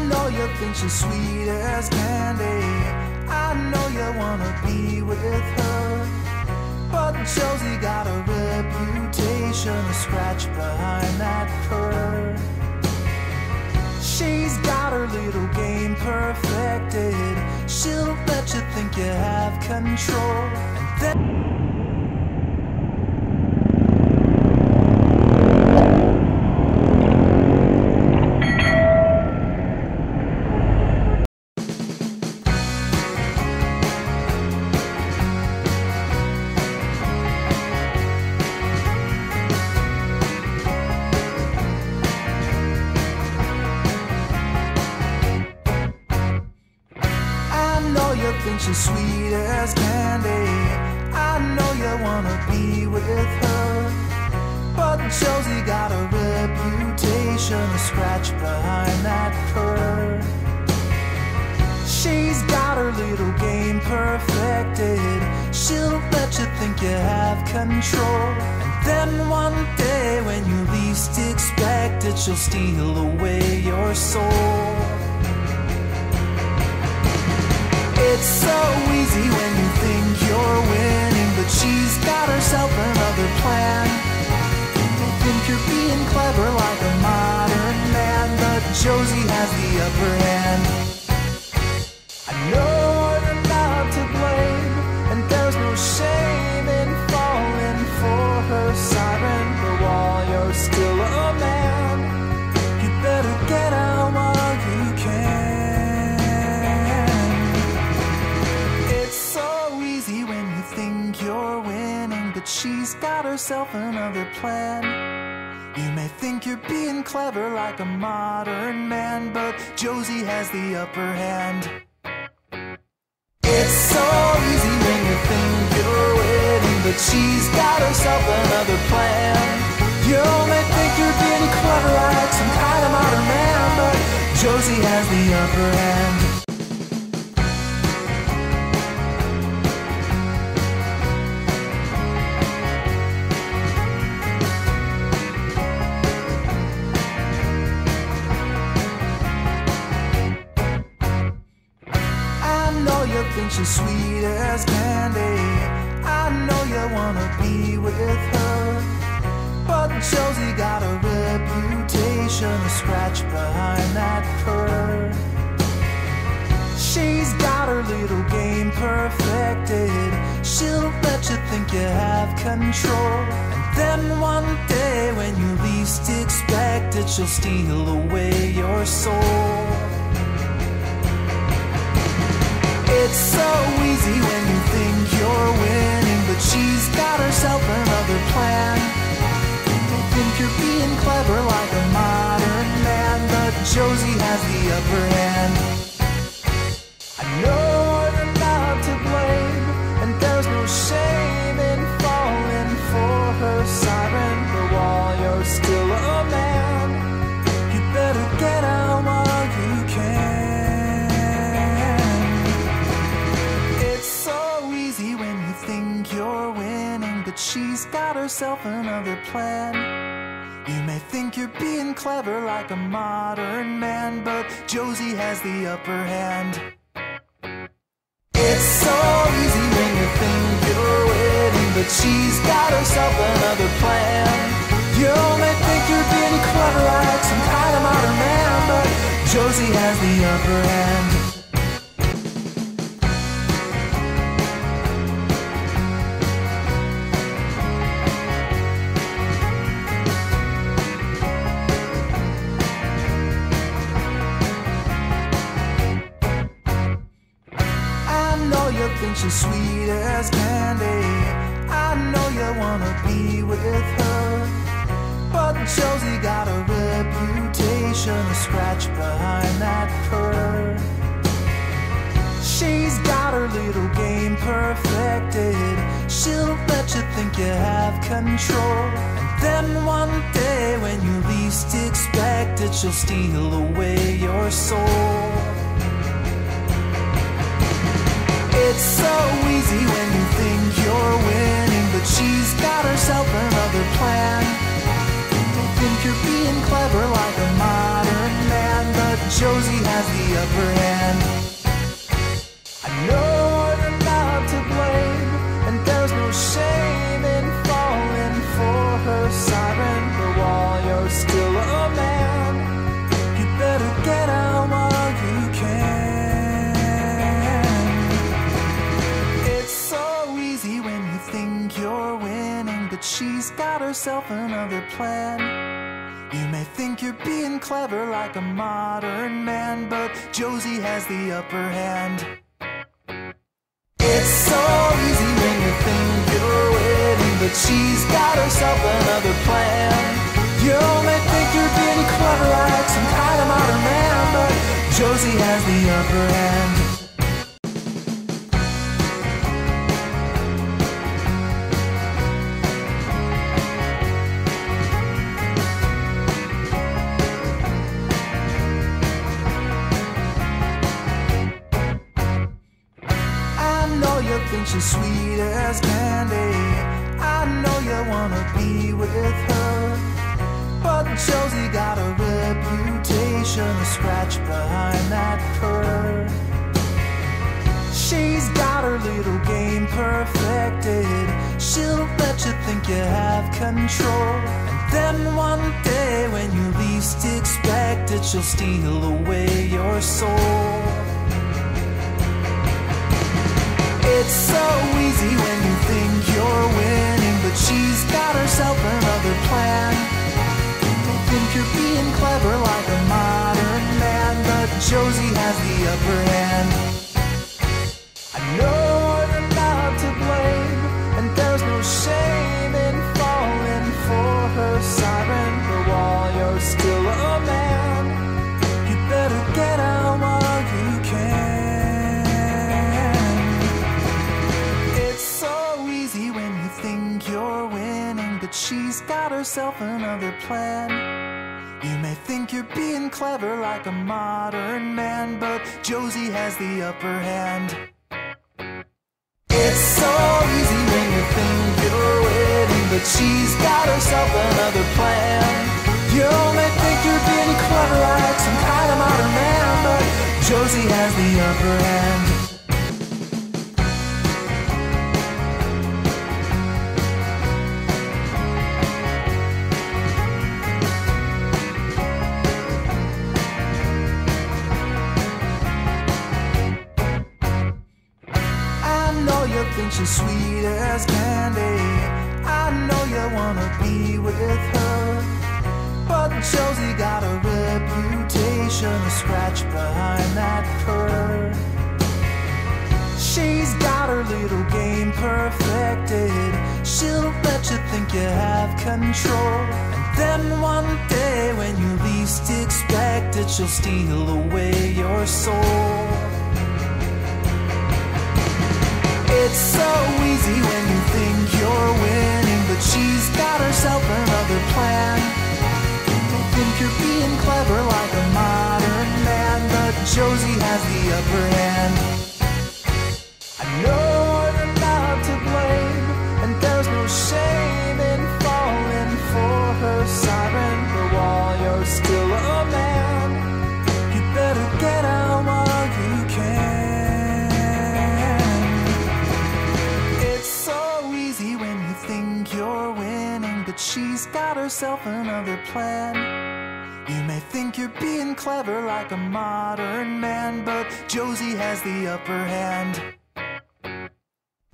know you think she's sweet as candy. I know you wanna be with her, but Josie got a reputation to scratch behind that curve. She's got her little game perfected. She'll let you think you have control, and then think she's sweet as candy. I know you wanna be with her, but Josie got a reputation to scratch behind that curve. She's got her little game perfected. She'll let you think you have control, and then one day when you least expect it, she'll steal away your soul. It's so easy when you think you're winning, but she's got herself another plan. You think you're being clever like a modern man, but Josie has the upper hand. I know you're not to blame, and there's no shame in falling for her siren, but while you're still a man, you better get out while you can. You're winning, but she's got herself another plan. You may think you're being clever like a modern man, but Josie has the upper hand. It's so easy when you think you're winning, but she's got herself another plan. You may think you're being clever like some kind of modern man, but Josie has the upper hand. Think she's sweet as candy. I know you wanna be with her, but Josie got a reputation to scratch behind that curve. She's got her little game perfected. She'll let you think you have control, and then one day when you least expect it, she'll steal away your soul. It's so easy when you think you're winning, but she's got herself another plan. You think you're being clever like a modern man, but Josie has the upper hand. I know you're not to blame, and there's no shame in falling for her siren, but while you're still a man, you better get out while you can. You're winning, but she's got herself another plan. You may think you're being clever like a modern man, but Josie has the upper hand. It's so easy when you think you're winning, but she's got herself another plan. You may think you're being clever like some kind of modern man, but Josie has the upper hand. Think she's sweet as candy. I know you wanna be with her, but Josie got a reputation to scratch behind that curve. She's got her little game perfected. She'll let you think you have control, and then one day when you least expect it, she'll steal away your soul. It's so easy when you think you're winning, but she's got herself another plan. You think you're being clever like a modern man, but Josie has the upper hand. I know you're not to blame, and there's no shame in falling for her siren. But while you're still a man, you better get out while you can. It's so easy when you think you're winning, but she's got herself another plan. You may think you're being clever like a modern man, but Josie has the upper hand. It's so easy when you think you're winning, but she's got herself another plan. You may think you're being clever like some kind of modern man, but Josie has the upper hand. Think she's sweet as candy. I know you wanna be with her, but Josie got a reputation to scratch behind that purr. She's got her little game perfected. She'll let you think you have control, and then one day when you least expect it, she'll steal away your soul. It's so easy when you think you're winning, but she's got herself another plan. You think you're being clever like a modern man, but Josie has the upper hand. I know you're not to blame, and there's no shame in falling for her siren. But while you're still a man, you better get out while you can. You're winning, but she's got herself another plan. You may think you're being clever like a modern man, but Josie has the upper hand. It's so easy when you think you're winning, but she's got herself another plan. You may think you're being clever like some kind of modern man, but Josie has the upper hand. Think she's sweet as candy. I know you wanna be with her, but Josie got a reputation to scratch behind that purr. She's got her little game perfected. She'll let you think you have control, and then one day when you least expect it, she'll steal away your soul. It's so easy when you think you're winning, but she's got herself another plan. You think you're being clever like a modern man, but Josie has the upper hand. I know you're not to blame, and there's no shame in falling for her siren. But while you're still a man, you better get out while you can. You're winning, but she's got herself another plan. You may think you're being clever like a modern man, but Josie has the upper hand.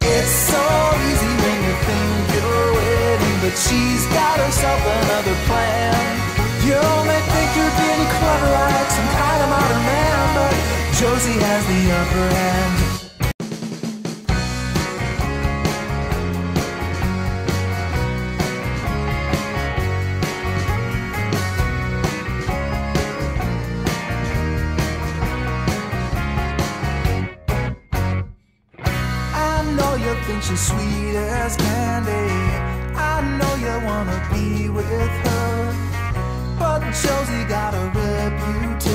It's so easy when you think you're winning, but she's got herself another plan. You may think you're being clever like some kind of modern man, but Josie has the upper hand. Think she's sweet as candy. I know you wanna be with her, but Josie got a reputation